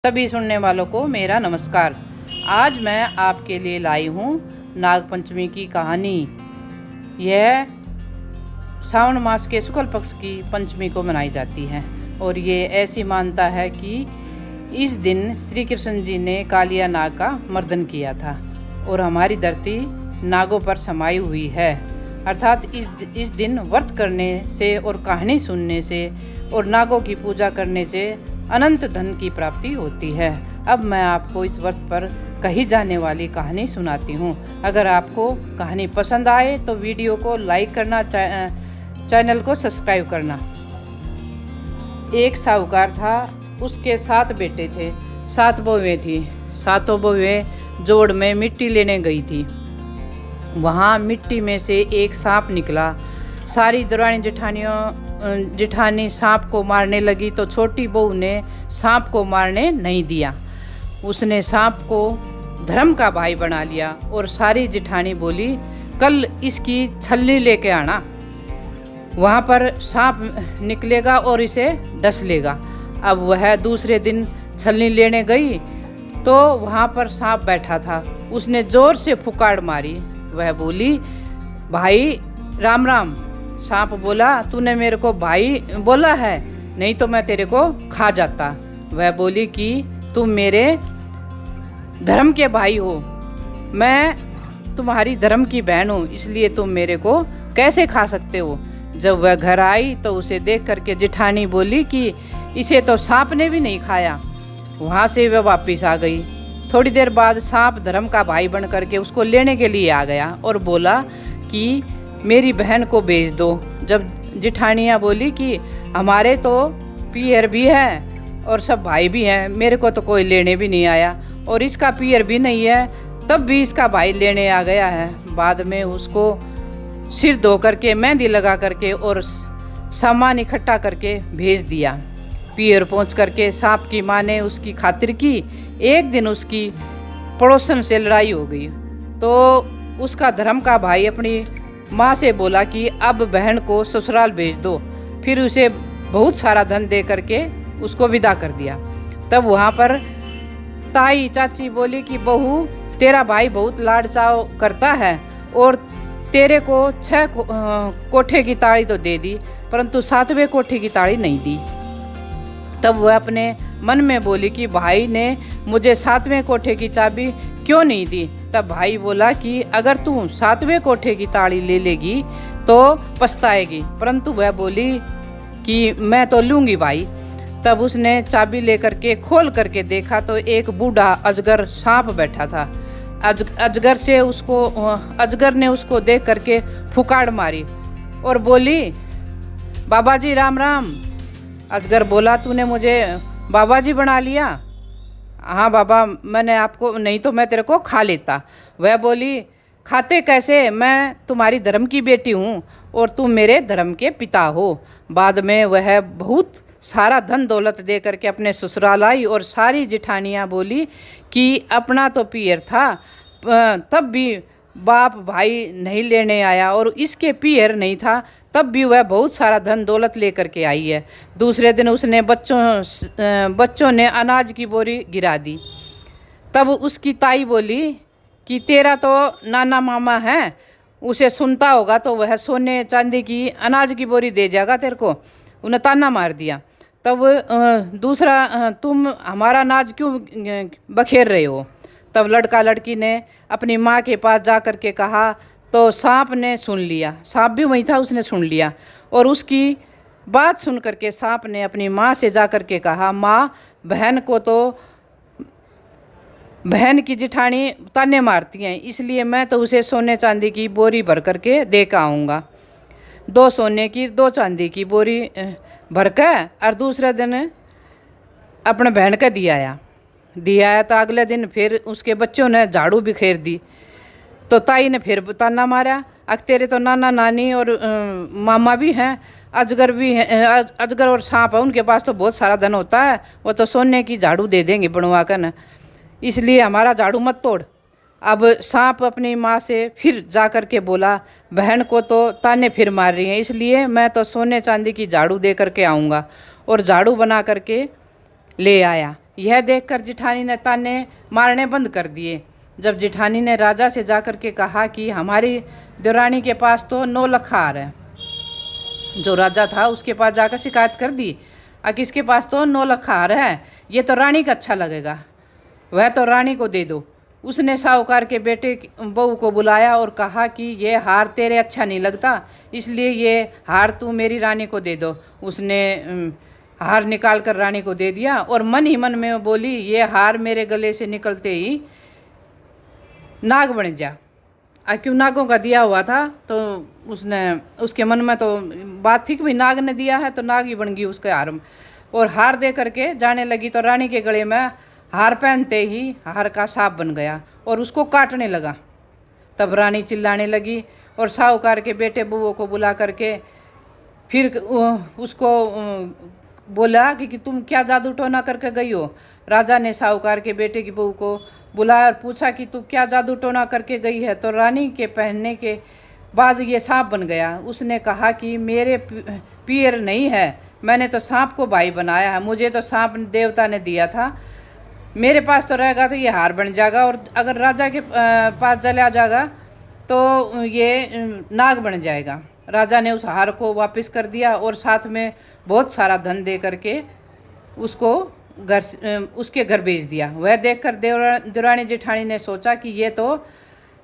सभी सुनने वालों को मेरा नमस्कार। आज मैं आपके लिए लाई हूँ नागपंचमी की कहानी। यह श्रावण मास के शुक्ल पक्ष की पंचमी को मनाई जाती है और ये ऐसी मान्यता है कि इस दिन श्री कृष्ण जी ने कालिया नाग का मर्दन किया था और हमारी धरती नागों पर समाई हुई है। अर्थात इस दिन व्रत करने से और कहानी सुनने से और नागों की पूजा करने से अनंत धन की प्राप्ति होती है। अब मैं आपको इस व्रत पर कही जाने वाली कहानी सुनाती हूँ। अगर आपको कहानी पसंद आए तो वीडियो को लाइक करना, चैनल को सब्सक्राइब करना। एक साहूकार था, उसके 7 बेटे थे, 7 बहुएं थी। 7 बहुएं जोड़ में मिट्टी लेने गई थी। वहाँ मिट्टी में से एक सांप निकला। सारी दरानी जेठानी सांप को मारने लगी तो छोटी बहू ने सांप को मारने नहीं दिया। उसने सांप को धर्म का भाई बना लिया और सारी जेठानी बोली, कल इसकी छलनी लेके आना, वहाँ पर सांप निकलेगा और इसे डस लेगा। अब वह दूसरे दिन छलनी लेने गई तो वहाँ पर सांप बैठा था। उसने जोर से फुकार मारी। वह बोली, भाई राम राम। सांप बोला, तूने मेरे को भाई बोला है, नहीं तो मैं तेरे को खा जाता। वह बोली कि तुम मेरे धर्म के भाई हो, मैं तुम्हारी धर्म की बहन हूँ, इसलिए तुम मेरे को कैसे खा सकते हो। जब वह घर आई तो उसे देख करके जेठानी बोली कि इसे तो सांप ने भी नहीं खाया। वहाँ से वह वापस आ गई। थोड़ी देर बाद सांप धर्म का भाई बन करके उसको लेने के लिए आ गया और बोला कि मेरी बहन को भेज दो। जब जेठानियाँ बोली कि हमारे तो पियर भी है और सब भाई भी हैं, मेरे को तो कोई लेने भी नहीं आया और इसका पियर भी नहीं है, तब भी इसका भाई लेने आ गया है। बाद में उसको सिर धो करके, मेहंदी लगा करके और सामान इकट्ठा करके भेज दिया। पियर पहुँच करके सांप की माँ ने उसकी खातिर की। एक दिन उसकी पड़ोसन से लड़ाई हो गई तो उसका धर्म का भाई अपनी माँ से बोला कि अब बहन को ससुराल भेज दो। फिर उसे बहुत सारा धन दे करके उसको विदा कर दिया। तब वहाँ पर ताई चाची बोली कि बहू, तेरा भाई बहुत लाड चाव करता है और तेरे को 6 कोठे की ताड़ी तो दे दी, परंतु 7वें कोठे की ताड़ी नहीं दी। तब वह अपने मन में बोली कि भाई ने मुझे 7वें कोठे की चाबी क्यों नहीं दी। तब भाई बोला कि अगर तू 7वें कोठे की ताड़ी ले लेगी तो पछताएगी, परंतु वह बोली कि मैं तो लूँगी भाई। तब उसने चाबी लेकर के खोल करके देखा तो एक बूढ़ा अजगर सांप बैठा था। अजगर ने उसको देख करके फुकार मारी और बोली, बाबा जी राम राम। अजगर बोला, तूने मुझे बाबा जी बना लिया? हाँ बाबा, मैंने आपको, नहीं तो मैं तेरे को खा लेता। वह बोली, खाते कैसे, मैं तुम्हारी धर्म की बेटी हूँ और तुम मेरे धर्म के पिता हो। बाद में वह बहुत सारा धन दौलत दे करके अपने ससुराल आई और सारी जेठानियाँ बोली कि अपना तो पियर था, तब भी बाप भाई नहीं लेने आया और इसके पियर नहीं था, तब भी वह बहुत सारा धन दौलत लेकर के आई है। दूसरे दिन उसने बच्चों ने अनाज की बोरी गिरा दी। तब उसकी ताई बोली कि तेरा तो नाना मामा है, उसे सुनता होगा तो वह सोने चांदी की अनाज की बोरी दे जाएगा तेरे को। उन्हें ताना मार दिया। तब दूसरा, तुम हमारा अनाज क्यों बखेर रहे हो। तब लड़का लड़की ने अपनी माँ के पास जा कर के कहा तो सांप ने सुन लिया। सांप भी वहीं था, उसने सुन लिया और उसकी बात सुन करके सांप ने अपनी माँ से जा कर के कहा, माँ, बहन को तो बहन की जेठानी ताने मारती हैं, इसलिए मैं तो उसे सोने चांदी की बोरी भर करके दे के आऊँगा। 2 सोने की 2 चांदी की बोरी भर के और दूसरे दिन अपने बहन का दिया आया तो अगले दिन फिर उसके बच्चों ने झाड़ू बिखेर दी तो ताई ने फिर ताना मारा, अब तेरे तो नाना नानी और मामा भी हैं, अजगर भी हैं, अजगर और सांप है, उनके पास तो बहुत सारा धन होता है, वो तो सोने की झाड़ू दे देंगे बनवा कर न, इसलिए हमारा झाड़ू मत तोड़। अब सांप अपनी माँ से फिर जा कर के बोला, बहन को तो ताने फिर मार रही हैं, इसलिए मैं तो सोने चांदी की झाड़ू दे करके आऊँगा और झाड़ू बना करके ले आया। यह देखकर जिठानी ने ताने मारने बंद कर दिए। जब जिठानी ने राजा से जाकर के कहा कि हमारी देवरानी के पास तो 9 लाख हार है, जो राजा था उसके पास जाकर शिकायत कर दी कि इसके पास तो 9 लाख हार है, ये तो रानी का अच्छा लगेगा, वह तो रानी को दे दो। उसने साहूकार के बेटे बहू को बुलाया और कहा कि ये हार तेरे अच्छा नहीं लगता, इसलिए ये हार तू मेरी रानी को दे दो। उसने हार निकाल कर रानी को दे दिया और मन ही मन में बोली, ये हार मेरे गले से निकलते ही नाग बन जा। क्यों नागों का दिया हुआ था, तो उसके मन में तो बात थी कि भाई नाग ने दिया है तो नाग ही बन गई उसके हार में। और हार दे करके जाने लगी तो रानी के गले में हार पहनते ही हार का सांप बन गया और उसको काटने लगा। तब रानी चिल्लाने लगी और साहूकार के बेटे बहू को बुला करके फिर उसको बोला कि तुम क्या जादू टोना करके गई हो। राजा ने साहूकार के बेटे की बहू को बुलाया और पूछा कि तू क्या जादू टोना करके गई है। तो रानी के पहनने के बाद ये सांप बन गया। उसने कहा कि मेरे पियर नहीं है, मैंने तो सांप को भाई बनाया है, मुझे तो सांप देवता ने दिया था, मेरे पास तो रहेगा तो ये हार बन जाएगा और अगर राजा के पास चला जाएगा तो ये नाग बन जाएगा। राजा ने उस हार को वापस कर दिया और साथ में बहुत सारा धन दे करके उसको उसके घर भेज दिया। वह देखकर देवरानी जेठानी ने सोचा कि ये तो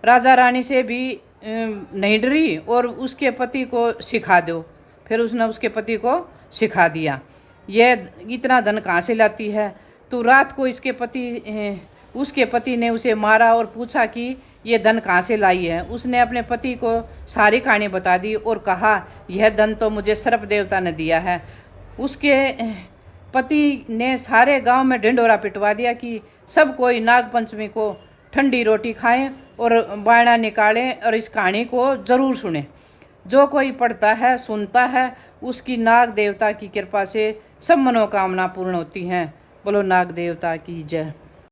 राजा रानी से भी नहीं डरी और उसके पति को सिखा दो। फिर उसने उसके पति को सिखा दिया, यह इतना धन कहाँ से लाती है। तो रात को उसके पति ने उसे मारा और पूछा कि ये धन कहाँ से लाई है। उसने अपने पति को सारी कहानी बता दी और कहा यह धन तो मुझे सर्प देवता ने दिया है। उसके पति ने सारे गांव में ढिंढोरा पिटवा दिया कि सब कोई नाग पंचमी को ठंडी रोटी खाएं और बायना निकालें और इस कहानी को ज़रूर सुने। जो कोई पढ़ता है सुनता है उसकी नाग देवता की कृपा से सब मनोकामना पूर्ण होती हैं। बोलो नाग देवता की जय।